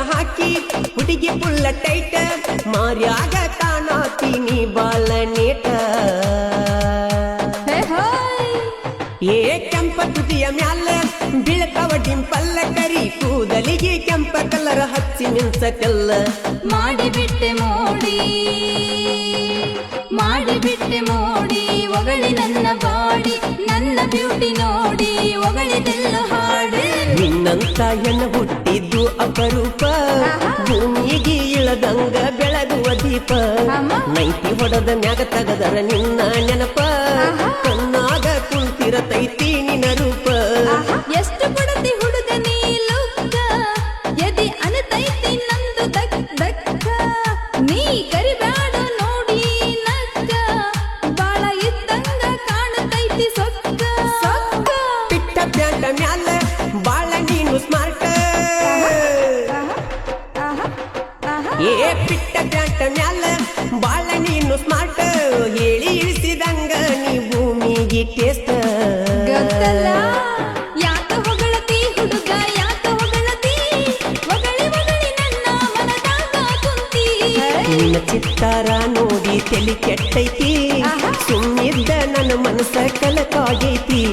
ಹಾಕಿ ಹುಡುಗಿ ಪುಲ್ಲ ಟೈಟ ಮಾರ್ಯಾಗ ಕಾಣತೀನಿ ಬಾಳ ನೀಟ ಏ ಕೆಂಪ ತುದಿಯ ಮ್ಯಾಲ ಬೀಳ್ತಾವ ಡಿಂಪಲ್ಲ ಕರಿ ಕೂದಲಿಗೆ ಕೆಂಪ ಕಲರ್ ಹಚ್ಚಿ ಮಿಂಚಕಲ್ಲ ಮಾಡಿಬಿಟ್ಟೆ ಮೋಡಿ ಒಗಳಿ ನನ್ನ ಬಾಡಿ ನನ್ನ ಬ್ಯೂಟಿ ನೋಡಿ ಒಗಳಿದೆಲ್ಲ ಹಾಡಿ ನಿನ್ನಂತ ಹೆಣ್ಣ ಹುಟ್ಟಿದ್ದು ಅಪರೂಪ ಭೂಮಿಗೆ ಇಳದಂಗ ಬೆಳಗುವ ದೀಪ ನೈಟಿ ಹೊಡೆದ ಮ್ಯಾಗ ತಗದರ ನಿನ್ನ ನೆನಪ ಕಣ್ಣಾಗ ಕುಂತಿರತೈತಿ ನಿನ್ನ ರೂಪ ಎಷ್ಟು ಕೊಡತಿ ಹುಡುಗ ನೀ ಲುಕ್ಕ ಎದಿ ಅನತೈತಿ ನಂದು ದಕ್ ದಕ್ಕ ನೀ ಕರಿಬ್ಯಾಡ ನೋಡಿ ನಕ್ಕ ಬಾಳ ಇದ್ದಂಗ ಕಾಣತೈತಿ ಸೊಕ್ಕ ಸೊಕ್ಕ ಪಿಟ್ಟ ಪ್ಯಾಂಟ ಮ್ಯಾಲ ಬಾಳ ನೀನು ಸ್ಮಾರ್ಟ್ ಏ ಪಿಟ್ಟ ಪ್ಯಾಂಟ ಮ್ಯಾಲ ಬಾಳ ನೀನು ಸ್ಮಾರ್ಟ್ ಹೇಳಿ ಇಳಿಸಿದಂಗ ನೀ ಭೂಮಿಗೆ ಟೇಸ್ಟ್ ಗೊತ್ತಲ್ಲ ಯಾಕ ಹೊಗಳತಿ ಹುಡುಗ ಯಾಕ ಹೊಗಳತಿ ಒಗಳಿ ನನ್ನ ಮನದಾಗ ಕುಂತಿ ನಿನ್ನ ಚಿತ್ತಾರ ನೋಡಿ ತಲಿ ಕೆಟ್ಟೈತಿ ಸುಮ್ಮಿದ್ದ ನನ್ನ ಮನಸ್ಸ ಕಲಕಾಗೈತಿ